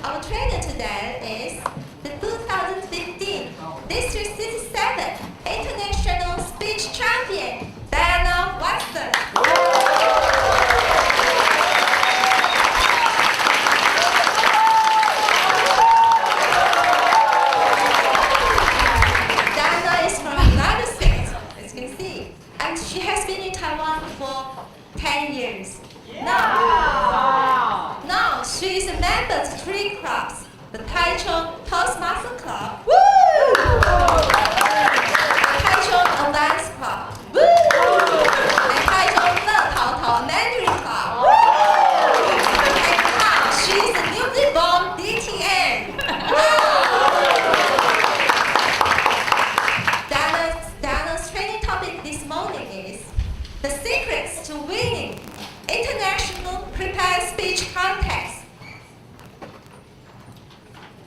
Our trainer today is the 2015 D67 International Speech Champion, Diana Watson. Diana is from the United States, as you can see, and she has been in Taiwan for 10 years. Now she is a member of 3 clubs: the Taichung Toastmaster Club, the Taichung Advance Club, and Taichung Le Mandarin Club. And now she is a newly born DTN. Diana's training topic this morning is the secrets to winning international prepared speech contest.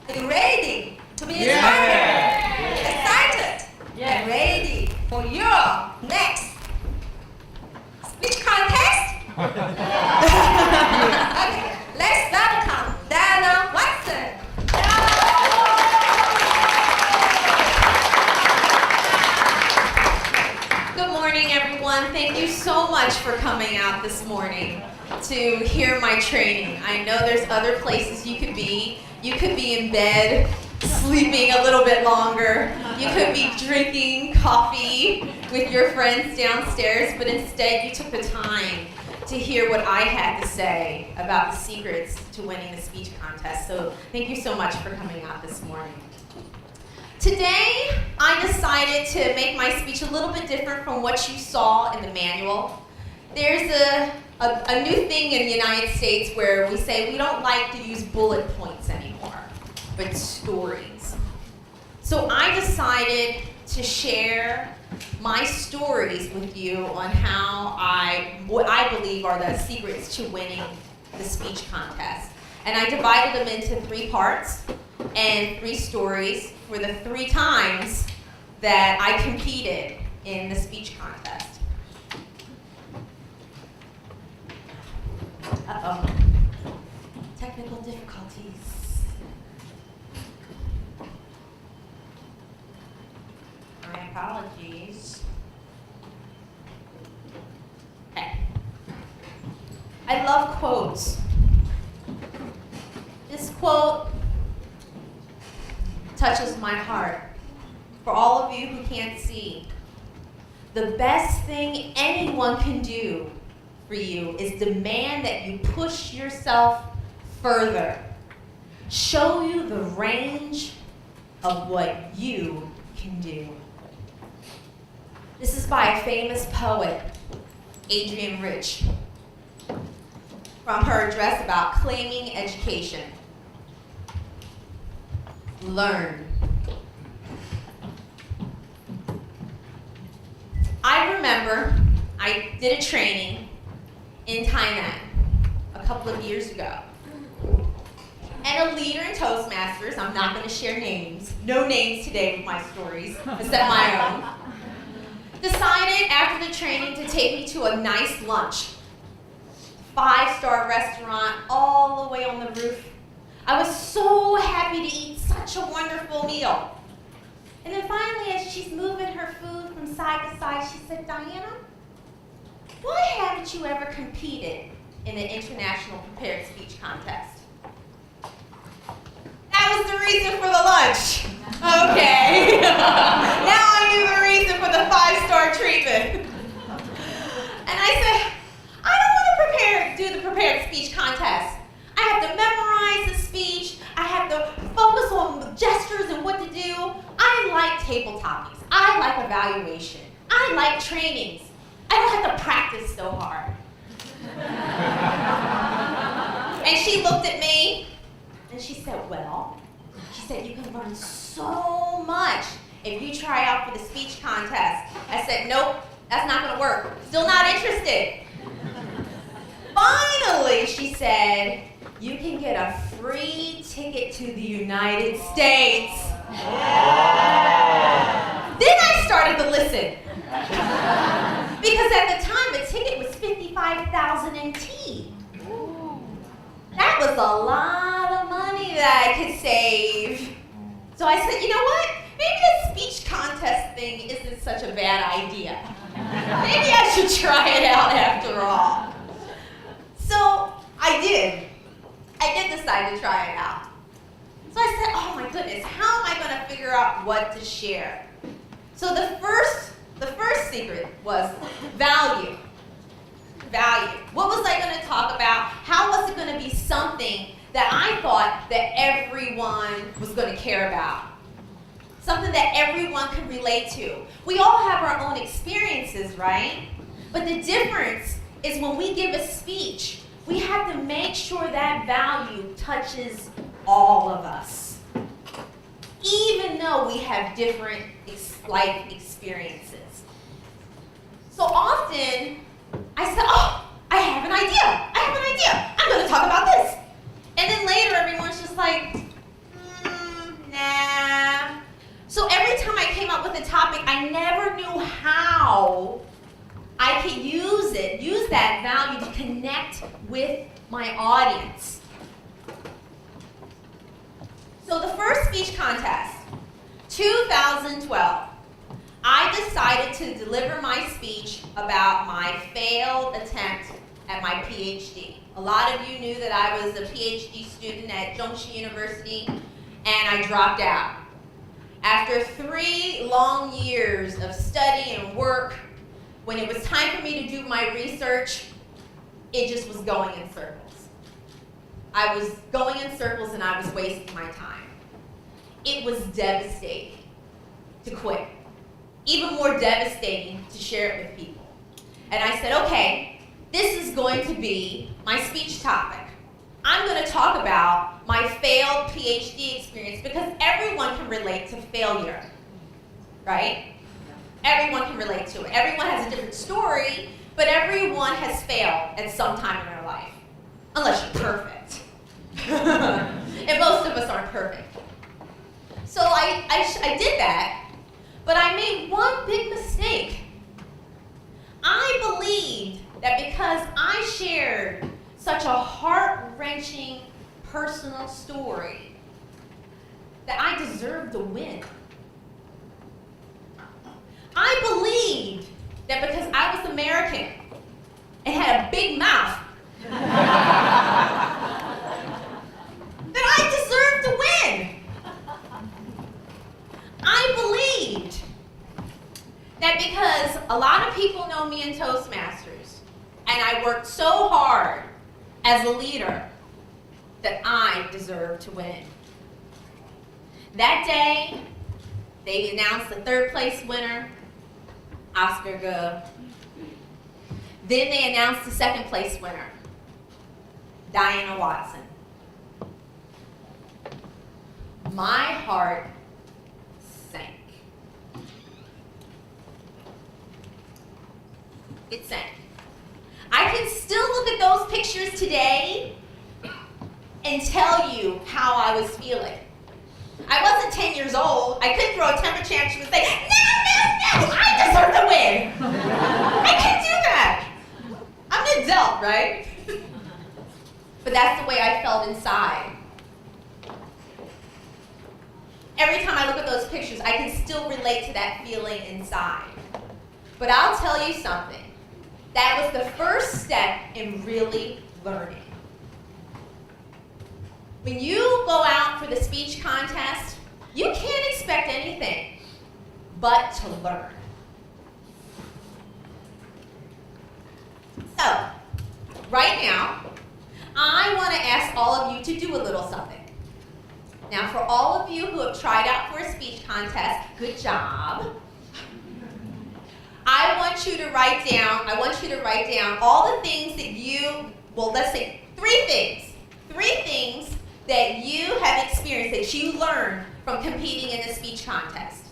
Are you ready to be inspired, excited, and ready for your next speech contest? Okay, let's welcome Diana Watson. Good morning, everyone. Thank you so much for coming out this morning to hear my training. I know there's other places you could be. You could be in bed, sleeping a little bit longer. You could be drinking coffee with your friends downstairs, but instead you took the time to hear what I had to say about the secrets to winning the speech contest. So thank you so much for coming out this morning. Today, I decided to make my speech a little bit different from what you saw in the manual. There's a new thing in the United States where we say we don't like to use bullet points anymore, but stories. So I decided to share my stories with you on what I believe are the secrets to winning the speech contest. And I divided them into 3 parts and 3 stories for the 3 times that I competed in the speech contest. Uh-oh. Technical difficulties. My apologies. Okay. I love quotes. This quote touches my heart. For all of you who can't see, the best thing anyone can do for you is demand that you push yourself further. Show you the range of what you can do. This is by a famous poet, Adrienne Rich, from her address about claiming education. Learn. I remember I did a training in Thailand a couple of years ago. And a leader in Toastmasters, I'm not going to share names, no names today with my stories, except my own, decided after the training to take me to a nice lunch. 5-star restaurant all the way on the roof. I was so happy to eat such a wonderful meal. And then finally, as she's moving her food from side to side, she said, "Diana, why haven't you ever competed in the International Prepared Speech Contest?" That was the reason for the lunch. Okay. Now I knew the reason for the 5-star treatment. And I said, I don't want to do the prepared speech contest. I have to memorize the speech. I have to focus on the gestures and what to do. I like table topics. I like evaluation. I like trainings. I don't have to practice so hard. And she looked at me and she said, she said, you can learn so much if you try out for the speech contest. I said, nope, that's not going to work. Still not interested. Finally, she said, you can get a free ticket to the United States. Then I started to listen. Because at the time, the ticket was 55,000 NT. That was a lot of money that I could save. So I said, you know what? Maybe the speech contest thing isn't such a bad idea. Maybe I should try it out after all. So I did. I did decide to try it out. So I said, oh my goodness, how am I going to figure out what to share? So the first secret was value. Value. What was I going to talk about? How was it going to be something that I thought that everyone was going to care about? Something that everyone can relate to. We all have our own experiences, right? But the difference is when we give a speech, we have to make sure that value touches all of us. Even though we have different life experiences. So often, I said, oh, I have an idea. I'm going to talk about this. And then later, everyone's just like, nah. So every time I came up with a topic, I never knew how I could use that value to connect with my audience. So the first speech contest, 2012, I decided to deliver my speech about my failed attempt at my PhD. A lot of you knew that I was a PhD student at Zhongshan University, and I dropped out. After 3 long years of study and work, when it was time for me to do my research, it just was going in circles. I was going in circles and I was wasting my time. It was devastating to quit. Even more devastating to share it with people. And I said, okay, this is going to be my speech topic. I'm going to talk about my failed PhD experience because everyone can relate to failure, right? Everyone can relate to it. Everyone has a different story, but everyone has failed at some time in their life, unless you're perfect. And most of us aren't perfect. So I did that. But I made one big mistake. I believed that because I shared such a heart-wrenching personal story, that I deserved to win. I believed that because I was American and had a big mouth, that I deserved to win. I believed that because a lot of people know me in Toastmasters, and I worked so hard as a leader, that I deserved to win. That day, they announced the 3rd place winner, Oscar Go. Then they announced the 2nd place winner, Diana Watson. My heart sank. It sank. I can still look at those pictures today and tell you how I was feeling. I wasn't 10 years old. I couldn't throw a temper tantrum and say, no, I deserve to win. I can't do that. I'm an adult, right? But that's the way I felt inside. Every time I look at those pictures, I can still relate to that feeling inside. But I'll tell you something. That was the first step in really learning. When you go out for the speech contest, you can't expect anything but to learn. So, right now, I want to ask all of you to do a little something. Now, for all of you who have tried out for a speech contest, good job. I want you to write down all the things that let's say 3 things that you have experienced, that you learned from competing in a speech contest.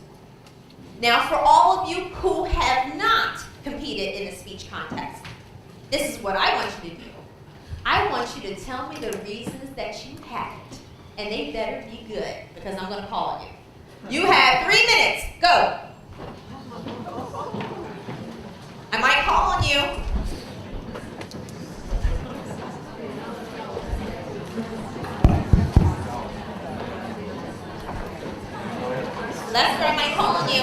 Now, for all of you who have not competed in a speech contest, this is what I want you to do. I want you to tell me the reasons that you haven't. And they better be good, because I'm going to call on you. You have 3 minutes. Go. I might call on you. Lester, I might call on you.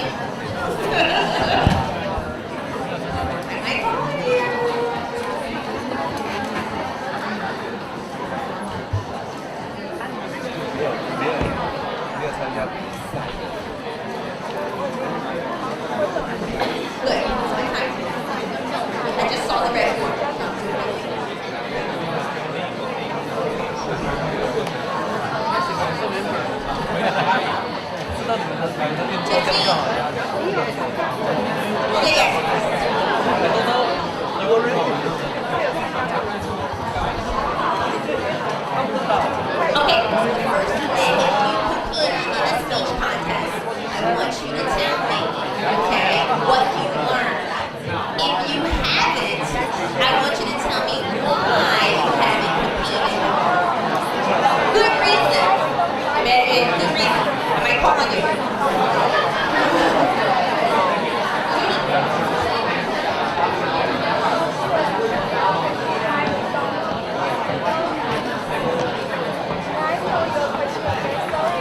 I might call on you. Good. It's my time. I just saw the red one. Okay, first thing, if you compete in a speech contest, I want you to tell me, okay, what you learned. If you haven't, I want you to tell me why you haven't competed. Good reason. Good reason. I might call on you.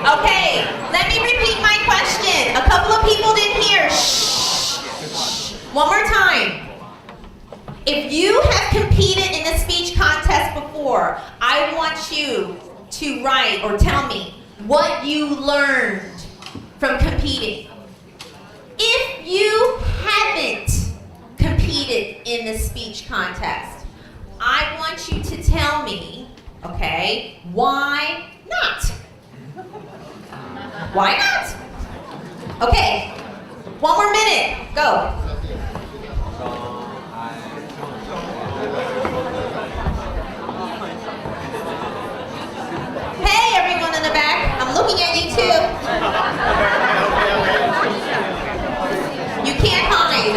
Okay, let me repeat my question. A couple of people didn't hear. Shh. One more time. If you have competed in a speech contest before, I want you to write or tell me what you learned from competing. If you haven't competed in the speech contest, I want you to tell me, okay, why not? Why not? Okay, 1 more minute, go. Hey, everyone in the back, I'm looking at you too. You can't hide.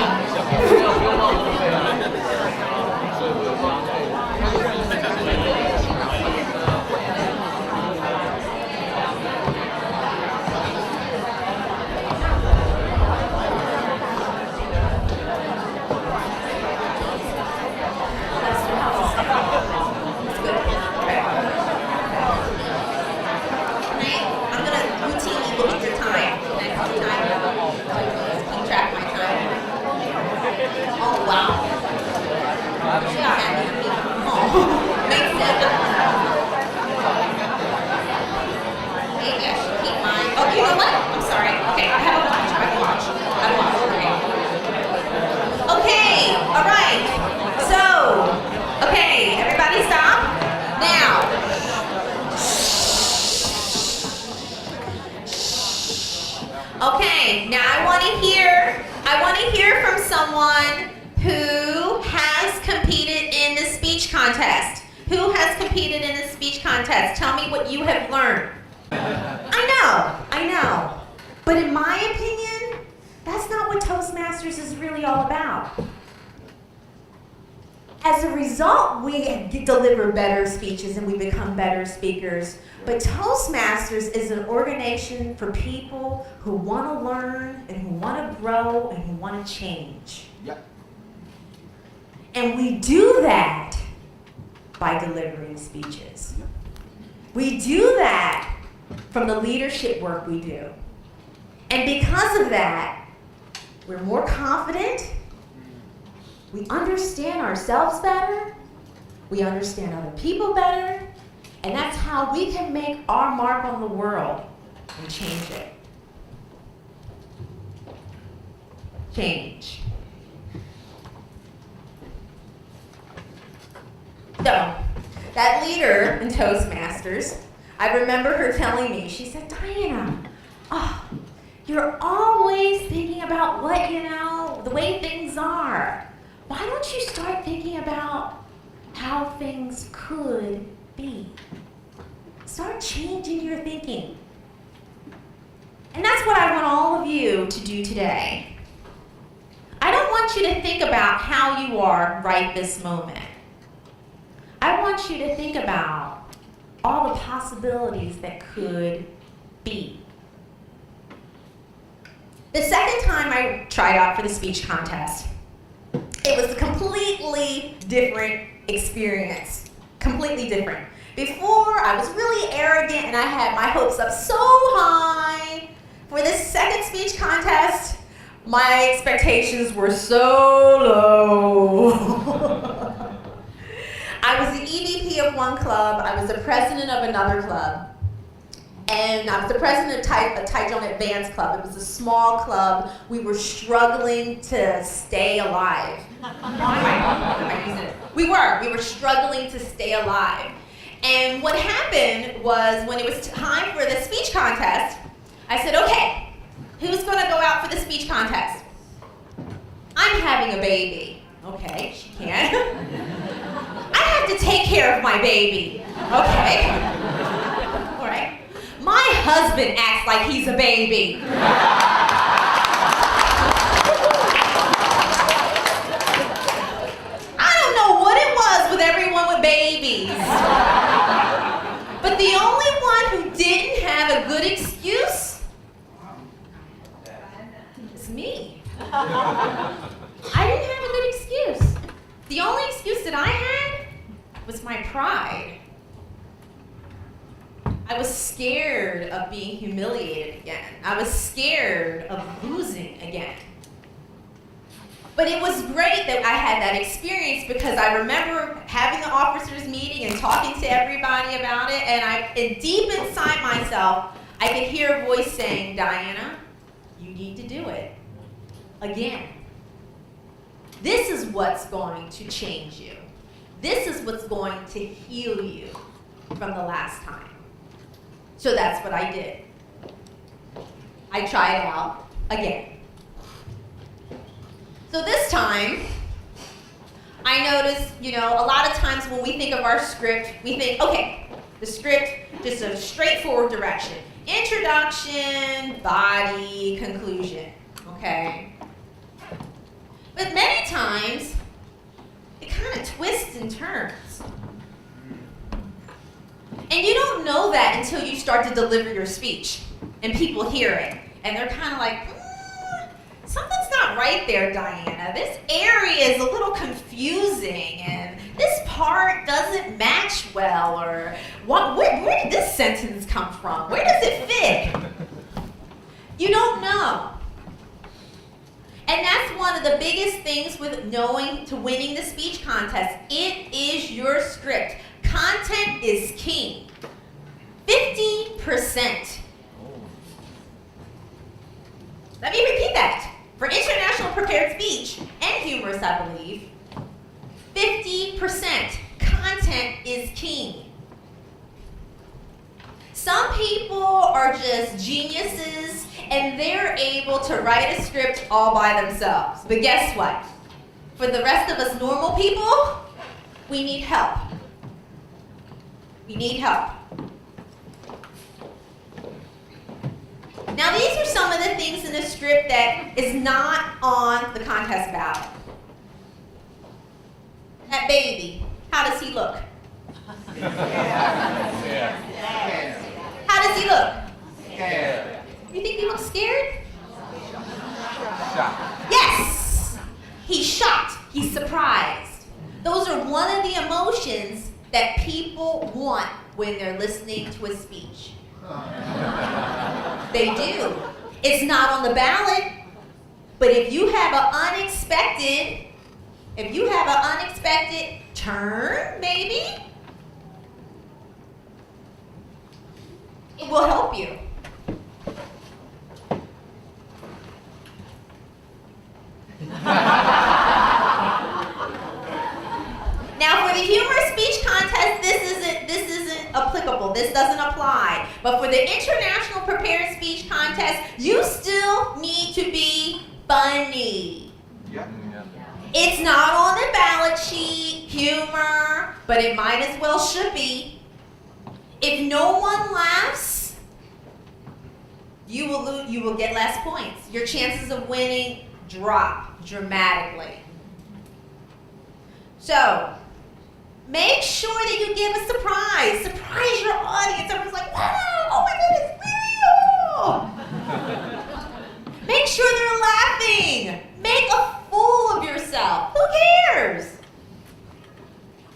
Okay, now I want to hear from someone who has competed in the speech contest. Who has competed in the speech contest? Tell me what you have learned. I know. But in my opinion, that's not what Toastmasters is really all about. As a result, we deliver better speeches and we become better speakers. But Toastmasters is an organization for people who want to learn and who want to grow and who want to change. Yep. And we do that by delivering speeches. We do that from the leadership work we do. And because of that, we're more confident. We understand ourselves better, we understand other people better, and that's how we can make our mark on the world and change it. Change. So, that leader in Toastmasters, I remember her telling me, she said, Diana, you're always thinking about what, the way things are. Why don't you start thinking about how things could be? Start changing your thinking. And that's what I want all of you to do today. I don't want you to think about how you are right this moment. I want want you to think about all the possibilities that could be. The second time I tried out for the speech contest, it was a completely different experience. Completely different. Before, I was really arrogant and I had my hopes up so high. For this second speech contest, my expectations were so low. I was the EVP of one club, I was the president of another club, and I was the president of a Taichung Advanced Club. It was a small club. We were struggling to stay alive. We were struggling to stay alive. And what happened was when it was time for the speech contest, I said, okay, who's gonna go out for the speech contest? I'm having a baby. Okay, she can. I have to take care of my baby. Okay. All right. My husband acts like he's a baby. I don't know what it was with everyone with babies. But the only one who didn't have a good excuse is me. I didn't have a good excuse. The only excuse that I had was my pride. I was scared of being humiliated again. I was scared of losing again. But it was great that I had that experience because I remember having the officers meeting and talking to everybody about it, and deep inside myself, I could hear a voice saying, Diana, you need to do it again. This is what's going to change you. This is what's going to heal you from the last time. So that's what I did. I tried out again. So this time, I noticed, a lot of times when we think of our script, we think, okay, the script, just a straightforward direction. Introduction, body, conclusion, okay? But many times, it kind of twists and turns. And you don't know that until you start to deliver your speech and people hear it. And they're kind of like, something's not right there, Diana. This area is a little confusing and this part doesn't match well, or where did this sentence come from? Where does it fit? You don't know. And that's one of the biggest things with winning the speech contest. It is your script. Content is king. 50%. Let me repeat that. For international prepared speech and humorous, I believe, 50%. Content is king. Some people are just geniuses and they're able to write a script all by themselves. But guess what? For the rest of us normal people, we need help. We need help. Now these are some of the things in the script that is not on the contest ballot. That baby, how does he look? How does he look? Scared. You think he looks scared? Shocked. Yes! He's shocked. He's surprised. Those are one of the emotions that people want when they're listening to a speech. They do. It's not on the ballot, but if you have an unexpected turn, maybe, it will help you. Now for the humorous speech contest, this isn't applicable. This doesn't apply. But for the international prepared speech contest, you still need to be funny. Yep. It's not on the ballot sheet, humor, but it might as well should be. If no one laughs, you will get less points. Your chances of winning drop dramatically. So, Make sure that you give a surprise. Surprise your audience. Everyone's like, wow, oh my goodness, really? Oh. Make sure they're laughing. Make a fool of yourself. Who cares?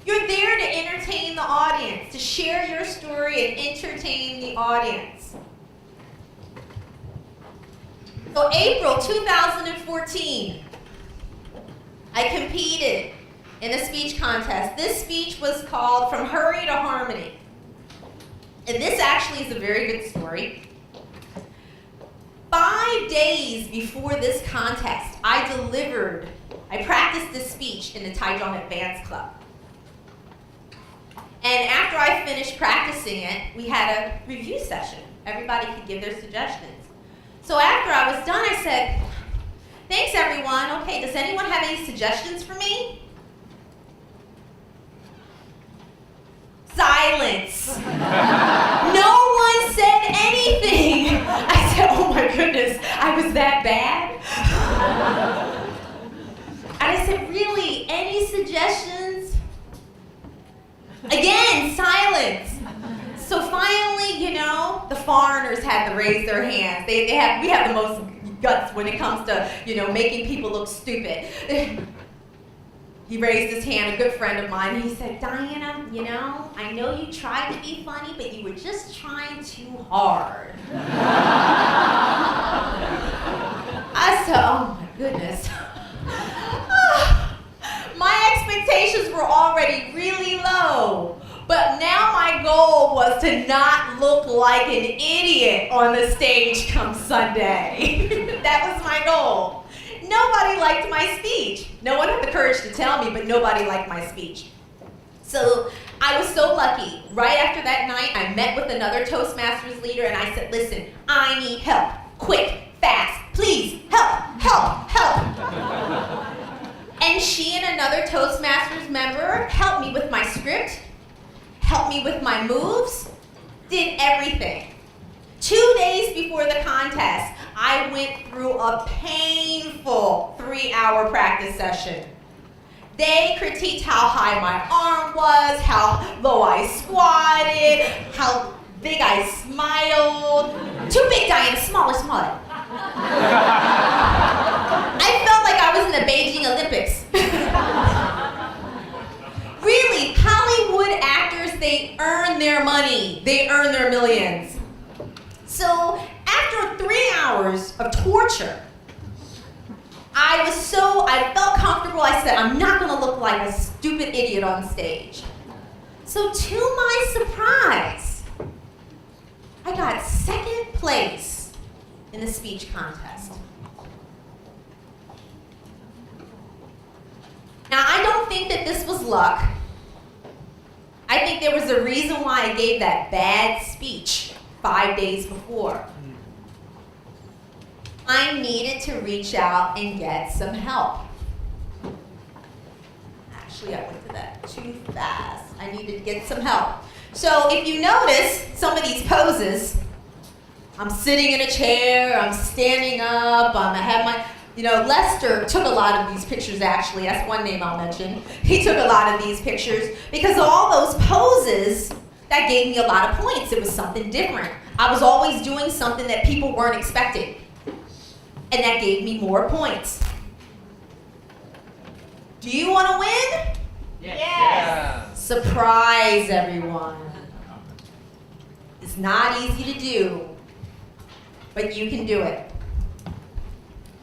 You're there to entertain the audience, to share your story and entertain the audience. So April 2014, I competed in a speech contest. This speech was called From Hurry to Harmony. And this actually is a very good story. 5 days before this contest, I practiced this speech in the Taichung Advance Club. And after I finished practicing it, we had a review session. Everybody could give their suggestions. So after I was done, I said, thanks everyone. Okay, does anyone have any suggestions for me? Silence. No one said anything. I said, oh my goodness, I was that bad? And I said, really, any suggestions? Again, silence. So finally, the foreigners had to raise their hands. We have the most guts when it comes to, making people look stupid. He raised his hand, a good friend of mine. He said, Diana, I know you tried to be funny, but you were just trying too hard. I said, oh my goodness. My expectations were already really low, but now my goal was to not look like an idiot on the stage come Sunday. That was my goal. Nobody liked my speech. No one had the courage to tell me, but nobody liked my speech. So I was so lucky. Right after that night, I met with another Toastmasters leader and I said, listen, I need help. Quick, fast, please, help, help, help. And she and another Toastmasters member helped me with my script, helped me with my moves, did everything. 2 days before the contest, I went through a painful 3-hour practice session. They critiqued how high my arm was, how low I squatted, how big I smiled. Too big, Diana, smaller, smaller. I felt like I was in the Beijing Olympics. Really, Hollywood actors, they earn their money. They earn their millions. So after 3 hours of torture, I felt comfortable. I said, I'm not gonna look like a stupid idiot on stage. So to my surprise, I got second place in the speech contest. Now, I don't think that this was luck. I think there was a reason why I gave that bad speech 5 days before. I needed to reach out and get some help. Actually, I went to that too fast. I needed to get some help. So if you notice some of these poses, I'm sitting in a chair, I'm standing up, I have my, Lester took a lot of these pictures actually. That's one name I'll mention. He took a lot of these pictures because all those poses, that gave me a lot of points. It was something different. I was always doing something that people weren't expecting. And that gave me more points. Do you want to win? Yes. Yes. Surprise everyone. It's not easy to do, but you can do it.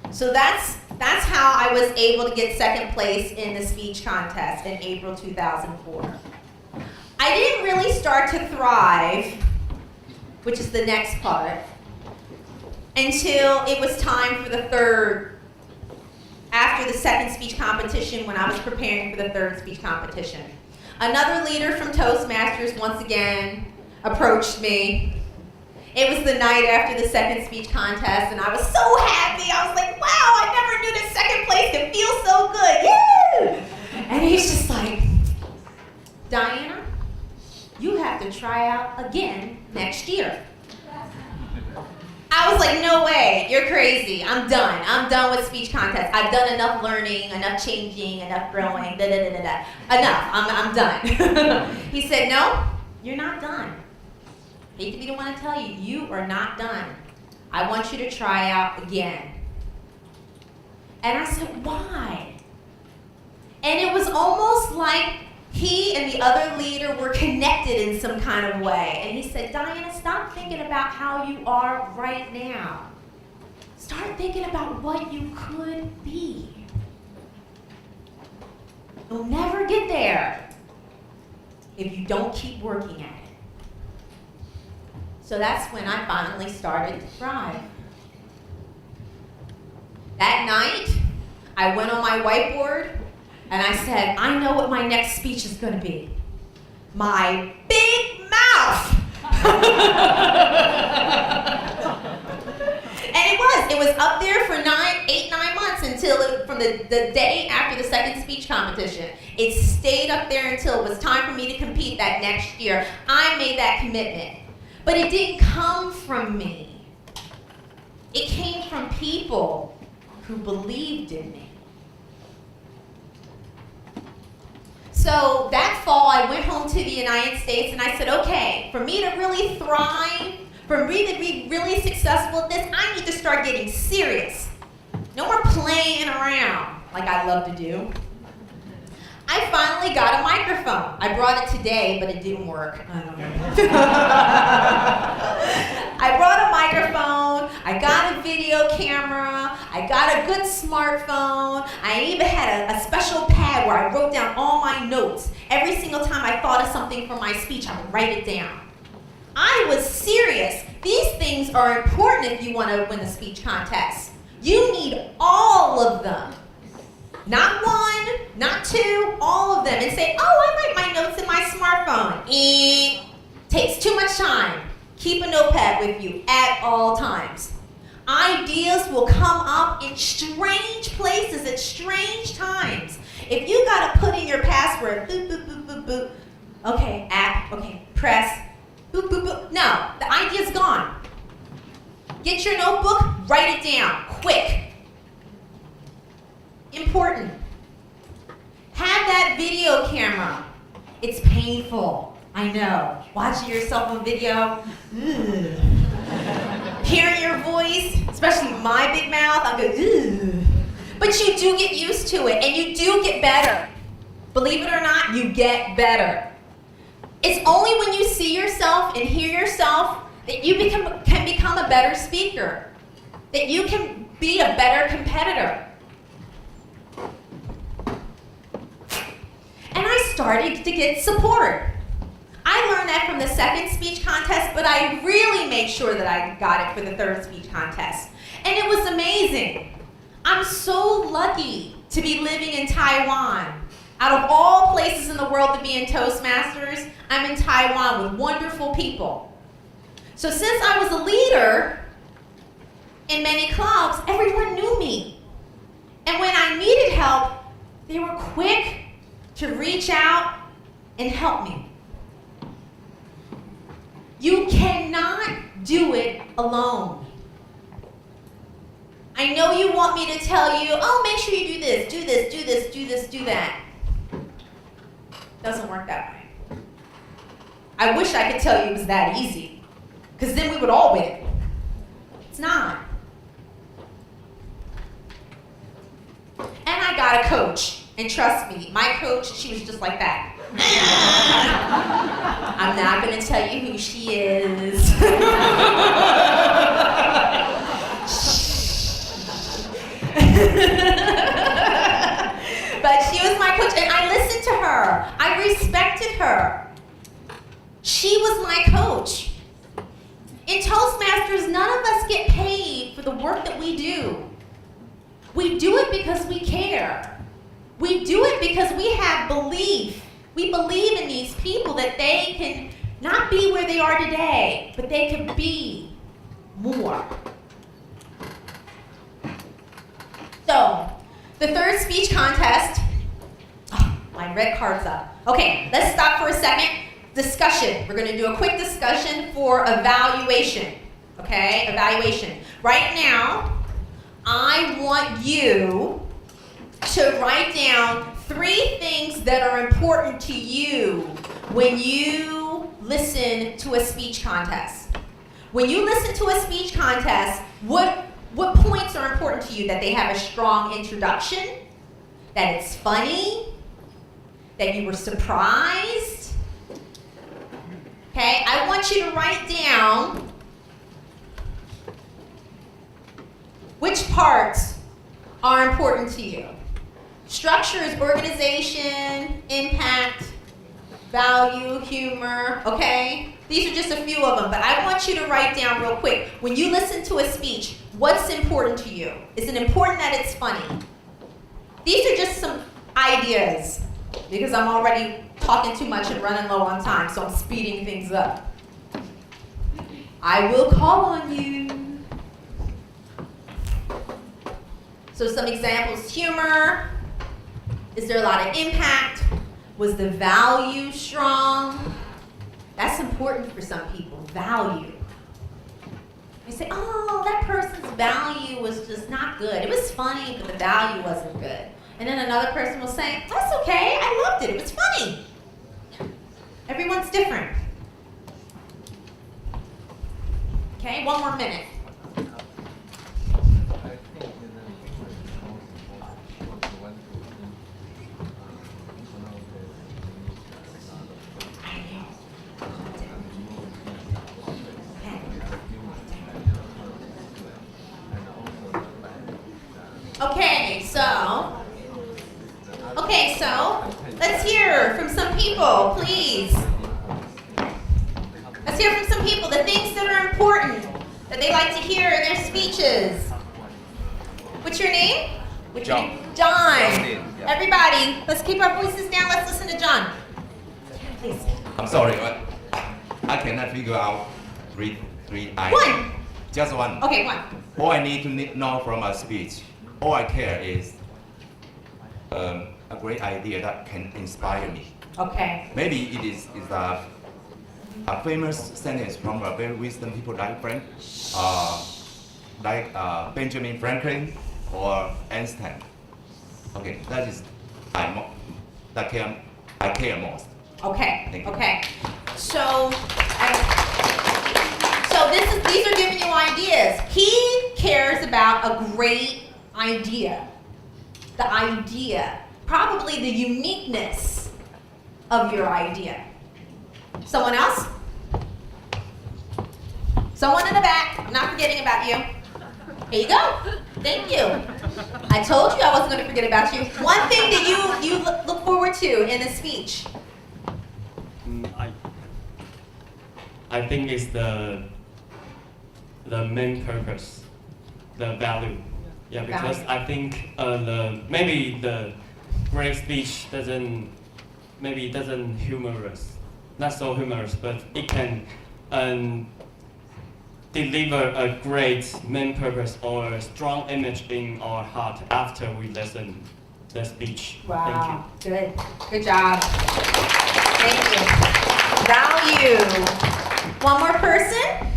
So that's how I was able to get second place in the speech contest in April 2004. I didn't really start to thrive, which is the next part, until it was time for after the second speech competition, when I was preparing for the third speech competition. Another leader from Toastmasters once again approached me. It was the night after the second speech contest, and I was so happy. I was like, wow, I never knew that second place could feel so good. Yay! And he's just like, Diana, you have to try out again next year. I I was like, no way, you're crazy. I'm done. I'm done with speech contests. I've done enough learning, enough changing, enough growing, Enough, I'm done. He said, no, you're not done. Hate to be the one to tell you, you are not done. I want you to try out again. And I said, why? And it was almost like he and the other leader were connected in some kind of way. And he said, Diana, stop thinking about how you are right now. Start thinking about what you could be. You'll never get there if you don't keep working at it. So that's when I finally started to thrive. That night, I went on my whiteboard and I said, I know what my next speech is going to be. My big mouth. And it was up there for 9 months until from the day after the second speech competition. It stayed up there until it was time for me to compete that next year. I made that commitment. But it didn't come from me. It came from people who believed in me. So that fall, I went home to the United States and I said, okay, for me to really thrive, for me to be really successful at this, I need to start getting serious. No more playing around like I love to do. I finally got a microphone. I brought it today, but it didn't work. I don't know. I brought a microphone, I got a video camera, I got a good smartphone, I even had a special pad where I wrote down all my notes. Every single time I thought of something for my speech, I would write it down. I was serious. These things are important if you want to win a speech contest. You need all of them. Not one, not two, all of them. And say, oh, I write my notes in my smartphone. Takes too much time. Keep a notepad with you at all times. Ideas will come up in strange places at strange times. If you gotta put in your password, boop, boop, boop, boop, boop. Okay, app, okay, press, boop, boop, boop. No, the idea's gone. Get your notebook, write it down, quick. Important. Have that video camera. It's painful, I know. Watching yourself on video, hearing your voice, especially my big mouth, I go, ugh. But you do get used to it, and you do get better. Believe it or not, you get better. It's only when you see yourself and hear yourself that you can become a better speaker, that you can be a better competitor. And I started to get support. I learned that from the second speech contest, but I really made sure that I got it for the third speech contest. And it was amazing. I'm so lucky to be living in Taiwan. Out of all places in the world to be in Toastmasters, I'm in Taiwan with wonderful people. So since I was a leader in many clubs, everyone knew me. And when I needed help, they were quick to reach out and help me. You cannot do it alone. I know you want me to tell you, oh, make sure you do this, do this, do this, do this, do that. Doesn't work that way. I wish I could tell you it was that easy, because then we would all win. It's not. And I got a coach, and trust me, my coach, she was just like that. I'm not going to tell you who she is. But she was my coach, and I listened to her. I respected her. She was my coach. In Toastmasters, none of us get paid for the work that we do. We do it because we care. We do it because we have belief. We believe in these people that they can not be where they are today, but they can be more. So, the third speech contest, my red card's up. Okay, let's stop for a second. Discussion. We're going to do a quick discussion for evaluation. Okay, evaluation. Right now, I want you to write down 3 things that are important to you when you listen to a speech contest. When you listen to a speech contest, what points are important to you? That they have a strong introduction, that it's funny, that you were surprised. Okay, I want you to write down which parts are important to you. Structure is organization, impact, value, humor, okay? These are just a few of them, but I want you to write down real quick. When you listen to a speech, what's important to you? Is it important that it's funny? These are just some ideas, because I'm already talking too much and running low on time, so I'm speeding things up. I will call on you. So some examples: humor. Is there a lot of impact? Was the value strong? That's important for some people, value. You say, oh, that person's value was just not good. It was funny, but the value wasn't good. And then another person will say, that's okay, I loved it, it was funny. Everyone's different. Okay, 1 more minute. So let's hear from some people, please. Let's hear from some people the things that are important that they like to hear in their speeches. What's your name? John. John. Yeah. Everybody, let's keep our voices down. Let's listen to John. Please. I'm sorry, but I cannot figure out three items. 1. Just 1. Okay, 1. All I need to know from a speech, all I care is a great idea that can inspire me. Okay. Maybe it is a famous sentence from a very wisdom people like Benjamin Franklin or Einstein. Okay, that is I care most. Okay. Thank you. Okay. So these are giving you ideas. He cares about a great idea. The idea, probably the uniqueness of your idea. Someone else? Someone in the back. I'm not forgetting about you. Here you go. Thank you. I told you I wasn't going to forget about you. One thing that you look forward to in a speech. I think it's the main purpose, the value. Yeah, because Value. I think maybe the great speech doesn't humorous, not so humorous, but it can deliver a great main purpose or a strong image in our heart after we listen the speech. Wow. Thank you. Good job. Thank you. Value. One more person?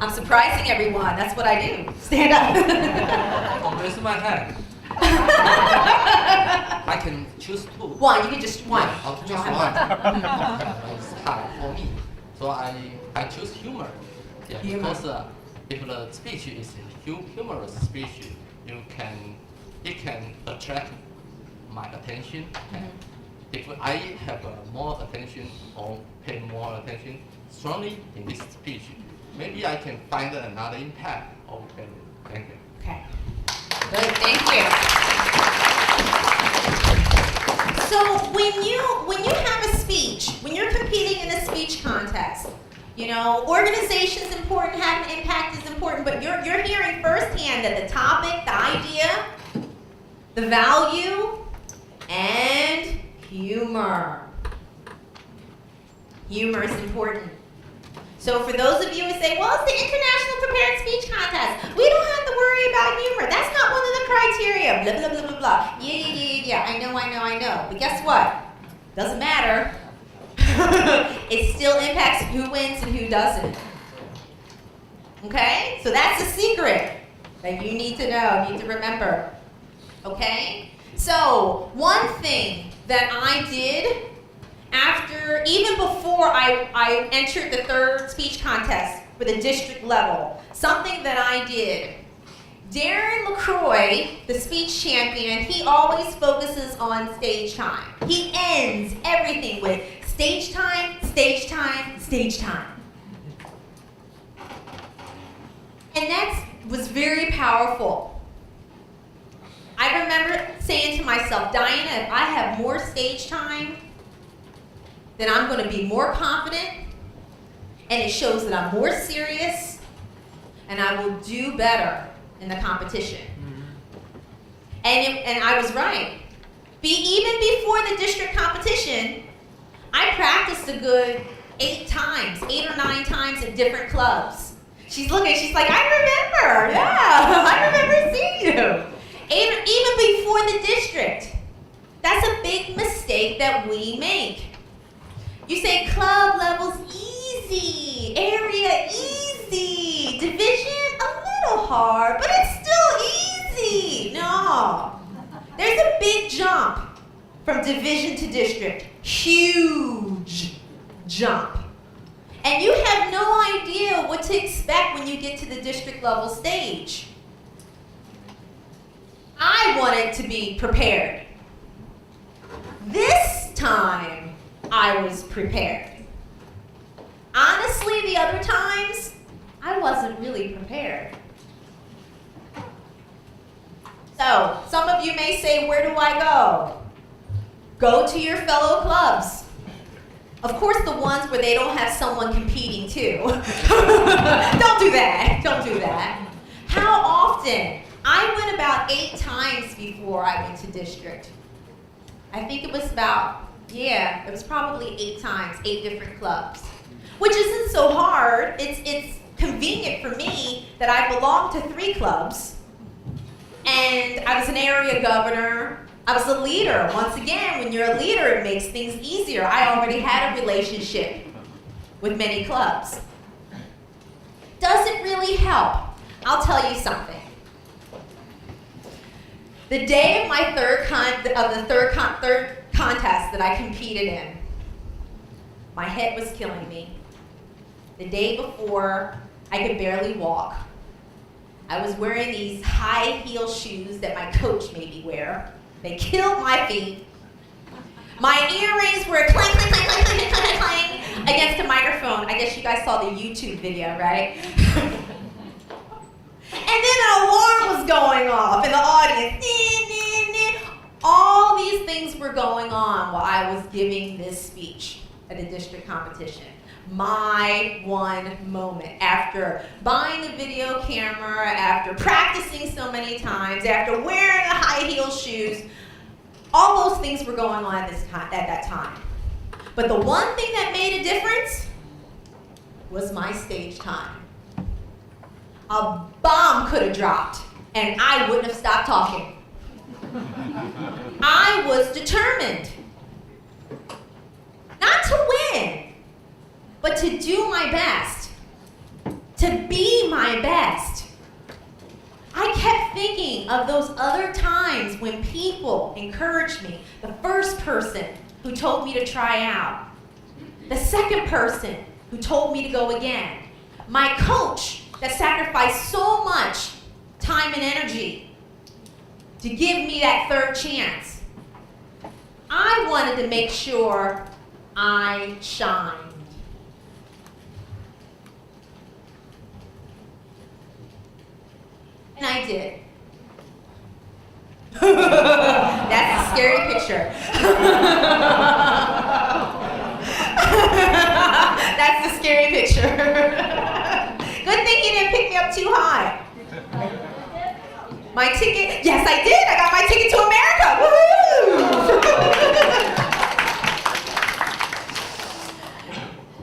I'm surprising everyone. That's what I do. Stand up. Raise my hand. I can choose 2. 1. You can just 1. Yeah, I'll choose 1. It's hard for me. So I choose humor. Yeah, Humor. because if the speech is humorous speech, it can attract my attention. If I have more attention or pay more attention strongly in this speech, maybe I can find another impact. Okay, thank you. Okay. Good. Thank you. So when you have a speech, when you're competing in a speech contest, you know, organization is important, having impact is important, but you're hearing firsthand that the topic, the idea, the value, and humor. Humor is important. So for those of you who say, well, it's the International Prepared Speech Contest, we don't have to worry about humor. That's not one of the criteria. Blah, blah, blah, blah, blah. Yeah. I know. But guess what? Doesn't matter. it still impacts who wins and who doesn't. Okay? So that's a secret that you need to know, you need to remember. Okay? So, one thing that I did after, even before I entered the third speech contest for the district level, something that I did. Darren LaCroix, the speech champion, he always focuses on stage time. He ends everything with stage time, stage time, stage time. And that was very powerful. I remember saying to myself, Diana, if I have more stage time, then I'm going to be more confident, and it shows that I'm more serious, and I will do better in the competition. And I was right. Even before the district competition, I practiced a good 8 or 9 times at different clubs. She's looking, she's like, I remember, yeah, I remember seeing you. Even before the district. That's a big mistake that we make. You say club level's easy, area easy, division a little hard, but it's still easy. No. There's a big jump from division to district. Huge jump. And you have no idea what to expect when you get to the district level stage. I wanted to be prepared. This time, I was prepared. Honestly, the other times, I wasn't really prepared. So, some of you may say, where do I go? Go to your fellow clubs. Of course, the ones where they don't have someone competing too. Don't do that. Don't do that. How often? I went about 8 times before I went to district. I think it was about, it was probably 8 times, 8 different clubs. Which isn't so hard. It's convenient for me that I belong to 3 clubs. And I was an area governor. I was a leader. Once again, when you're a leader, it makes things easier. I already had a relationship with many clubs. Does it really help? I'll tell you something. The day of my third contest that I competed in, my head was killing me. The day before, I could barely walk. I was wearing these high heel shoes that my coach made me wear. They killed my feet. My earrings were clang, clang, clang, clang, clang, clang, clang against a microphone. I guess you guys saw the YouTube video, right? And then an alarm was going off in the audience. All these things were going on while I was giving this speech at a district competition. My one moment. After buying a video camera, after practicing so many times, after wearing the high heel shoes, all those things were going on at that time. But the one thing that made a difference was my stage time. A bomb could have dropped, and I wouldn't have stopped talking. I was determined. Not to win, but to do my best. To be my best. I kept thinking of those other times when people encouraged me. The first person who told me to try out. The second person who told me to go again. My coach that sacrificed so much time and energy to give me that third chance. I wanted to make sure I shined. And I did. That's a scary picture. That's the scary picture. Good thing you didn't pick me up too high. My ticket, yes I did. I got my ticket to America. Woo-hoo!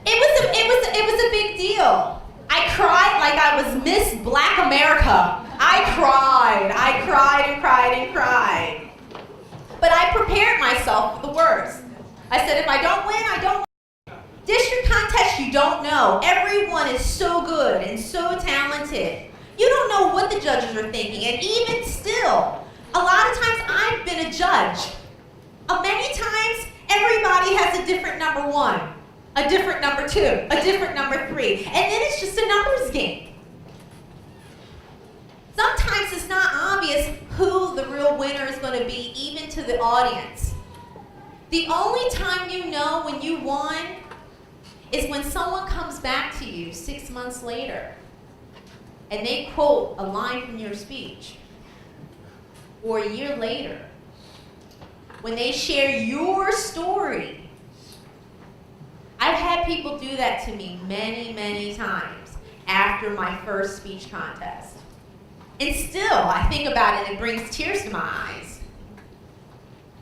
It was a big deal. I cried like I was Miss Black America. I cried and cried and cried. But I prepared myself for the worst. I said, if I don't win, I don't win. District yes, you don't know. Everyone is so good and so talented. You don't know what the judges are thinking. And even still, a lot of times I've been a judge. Many times, everybody has a different number 1, a different number 2, a different number 3. And then it's just a numbers game. Sometimes it's not obvious who the real winner is going to be, even to the audience. The only time you know when you won is when someone comes back to you 6 months later and they quote a line from your speech, or a year later when they share your story. I've had people do that to me many, many times after my first speech contest. And still, I think about it, it brings tears to my eyes.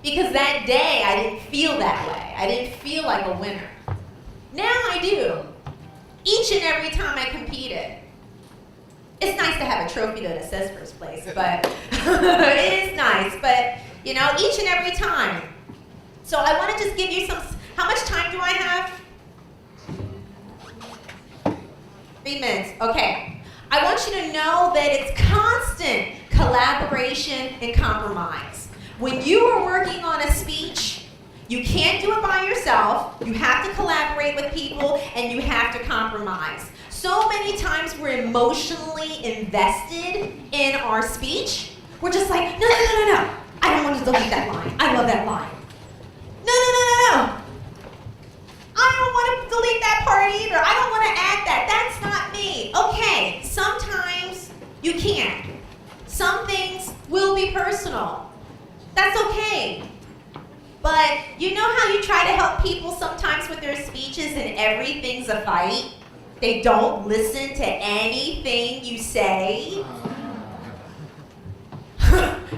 Because that day, I didn't feel that way. I didn't feel like a winner. Now I do. Each and every time I competed. It's nice to have a trophy that says first place, but it is nice. But, you know, each and every time. So I want to just give you some, how much time do I have? 3 minutes, okay. I want you to know that it's constant collaboration and compromise. When you are working on a speech, you can't do it by yourself. You have to collaborate with people, and you have to compromise. So many times we're emotionally invested in our speech. We're just like, no. I don't want to delete that line. I love that line. No. I don't want to delete that part either. I don't want to add that. That's not me. Okay, sometimes you can't. Some things will be personal. That's okay. But you know how you try to help people sometimes with their speeches and everything's a fight? They don't listen to anything you say?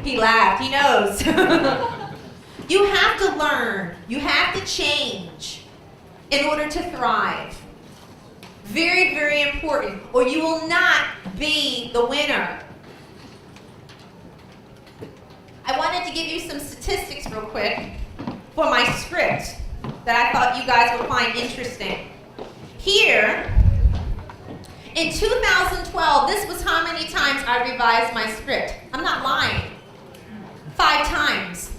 He laughed, he knows. You have to learn, you have to change in order to thrive. Very, very important, or you will not be the winner. I wanted to give you some statistics real quick for my script that I thought you guys would find interesting. Here, in 2012, this was how many times I revised my script. I'm not lying. 5 times.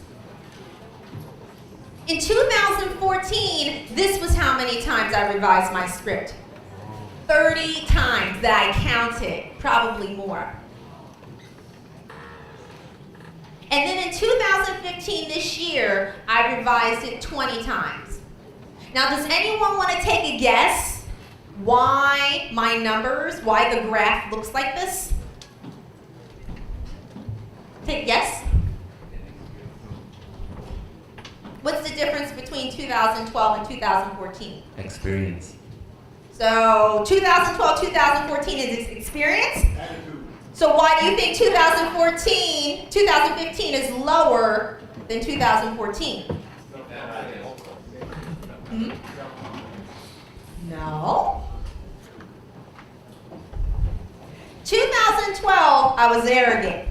In 2014, this was how many times I revised my script. 30 times that I counted, probably more. And then in 2015, this year, I revised it 20 times. Now, does anyone want to take a guess why my numbers, why the graph looks like this? Take a guess. What's the difference between 2012 and 2014? Experience. So 2012, 2014 is experience? So why do you think 2015 is lower than 2014? No. 2012, I was arrogant.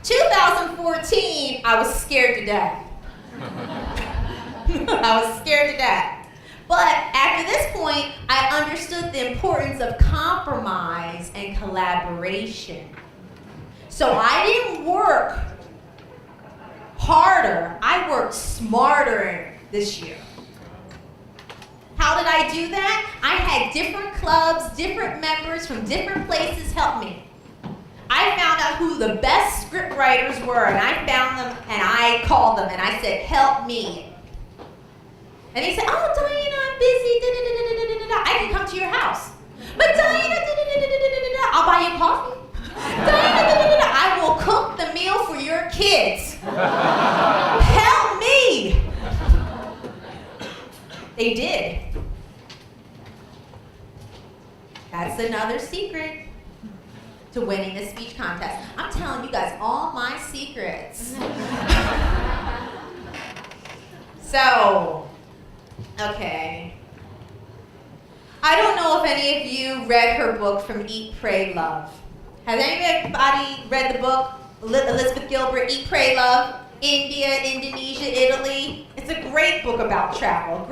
2014, I was scared to death. I was scared to death. But after this point, I understood the importance of compromise and collaboration. So I didn't work harder, I worked smarter this year. How did I do that? I had different clubs, different members from different places help me. I found out who the best script writers were, and I found them, and I called them, and I said, help me. And they said, oh, Diana, I'm busy, I can come to your house. But Diana, I'll buy you coffee. Diana, I will cook the meal for your kids. Help me. They did. That's another secret to winning a speech contest. I'm telling you guys all my secrets. So, okay. I don't know if any of you read her book From Eat, Pray, Love. Has anybody read the book, Elizabeth Gilbert, Eat, Pray, Love? India, Indonesia, Italy. It's a great book about travel,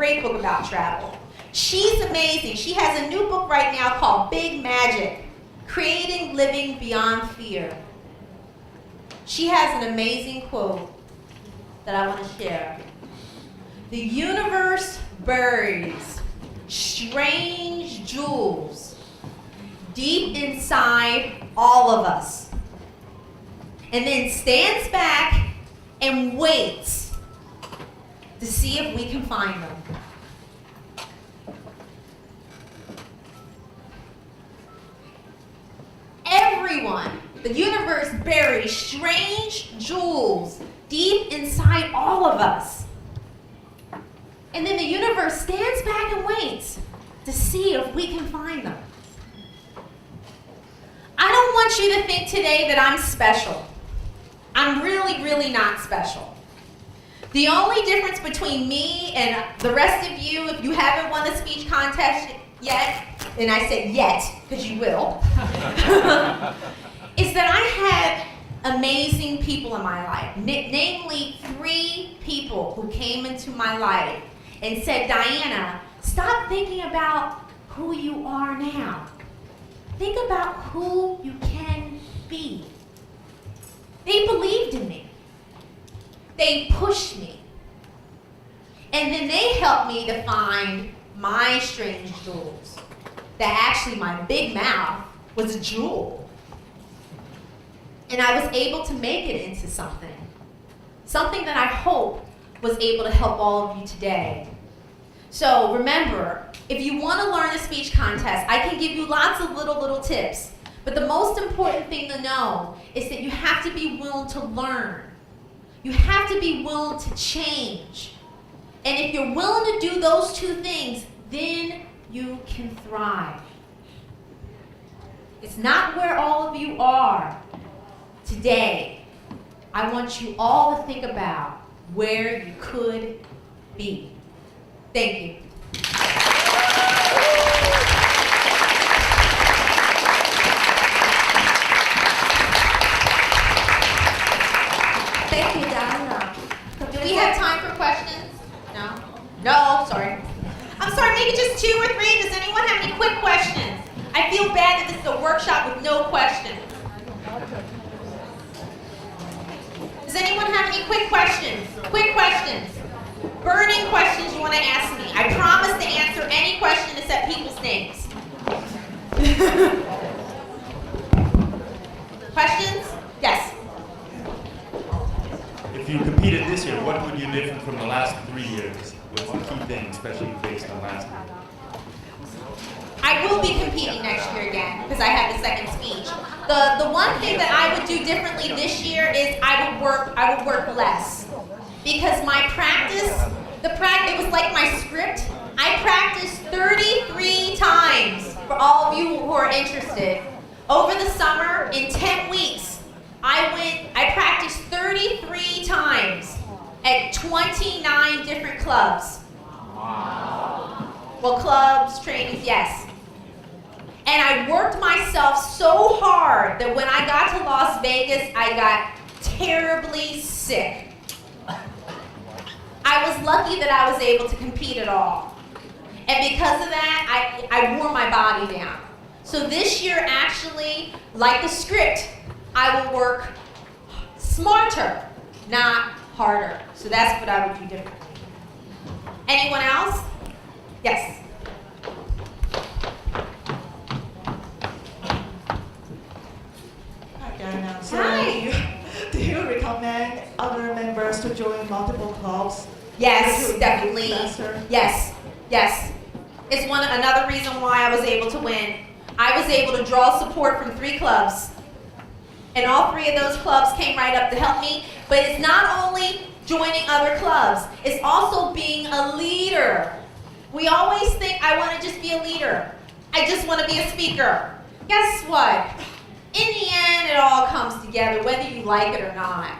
She's amazing. She has a new book right now called Big Magic, Creating Living Beyond Fear. She has an amazing quote that I want to share. The universe buries strange jewels deep inside all of us, and then stands back and waits to see if we can find them. Everyone, the universe buries strange jewels deep inside all of us. And then the universe stands back and waits to see if we can find them. I don't want you to think today that I'm special. I'm really, really not special. The only difference between me and the rest of you, if you haven't won a speech contest yet, and I say yet, because you will, is that I had amazing people in my life, namely 3 people who came into my life and said, Diana, stop thinking about who you are now. Think about who you can be. They believed in me. They pushed me. And then they helped me to find my strange jewels. That actually my big mouth was a jewel. And I was able to make it into something. Something that I hope was able to help all of you today. So remember, if you want to learn a speech contest, I can give you lots of little tips. But the most important thing to know is that you have to be willing to learn. You have to be willing to change. And if you're willing to do those 2 things, then you can thrive. It's not where all of you are today. I want you all to think about where you could be. Thank you. Thank you, Diana. Do we have time for questions? No? No, sorry. I'm sorry, maybe just 2 or 3. Does anyone have any quick questions? I feel bad that this is a workshop with no questions. Does anyone have any quick questions? Quick questions. Burning questions you want to ask me. I promise to answer any question except people's names. Questions? Yes. If you competed this year, what would you different from the last 3 years? What's the key thing, especially based on last year? I will be competing next year again because I had the second speech. The one thing that I would do differently this year is I would work less. Because my practice, it was like my script. I practiced 33 times for all of you who are interested. Over the summer, in 10 weeks, I practiced 33 times at 29 different clubs. Wow. Well, clubs, trainings, yes. And I worked myself so hard that when I got to Las Vegas, I got terribly sick. I was lucky that I was able to compete at all. And because of that, I wore my body down. So this year, actually, like the script, I will work smarter, not harder. So that's what I would do differently. Anyone else? Yes. Hi, Diana. So, Hi. do you recommend other members to join multiple clubs? Yes, To definitely. get faster? Yes, yes. It's another reason why I was able to win. I was able to draw support from 3 clubs. And all 3 of those clubs came right up to help me. But it's not only joining other clubs, it's also being a leader. We always think I want to just be a leader. I just want to be a speaker. Guess what? In the end, it all comes together, whether you like it or not.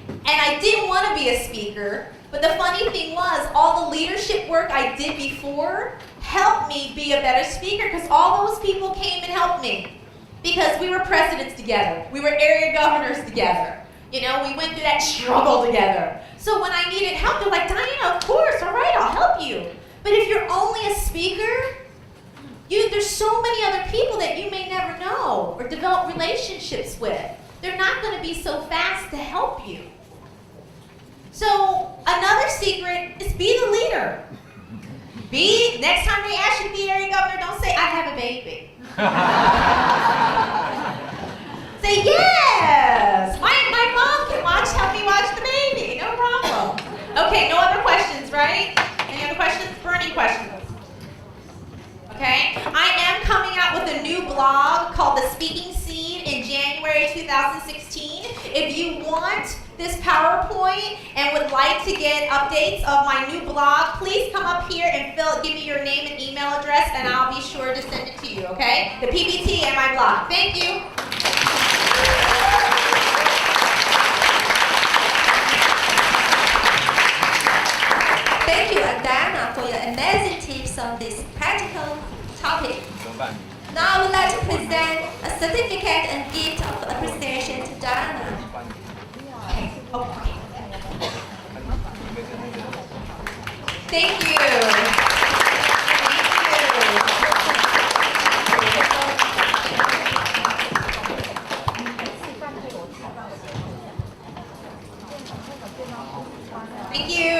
And I didn't want to be a speaker, but the funny thing was, all the leadership work I did before helped me be a better speaker because all those people came and helped me. Because we were presidents together. We were area governors together. You know, we went through that struggle together. So when I needed help, they're like, Diana, of course, all right, I'll help you. But if you're only a speaker, there's so many other people that you may never know or develop relationships with. They're not going to be so fast to help you. So another secret is be the leader. Next time they ask you to be area governor, don't say, I have a baby. Say, yes, my mom can help me watch the baby, no problem. Okay, no other questions, right? Any other questions? Burning questions. Okay, I am coming out with a new blog called The Speaking Seed in January 2016. If you want this PowerPoint and would like to get updates of my new blog, please come up here and give me your name and email address, and I'll be sure to send it to you, okay? The PPT and my blog. Thank you. Thank you, Adana, for your amazing tips on this practical topic. Now I would like to present a certificate and gift of appreciation to Dana. Thank you. Thank you.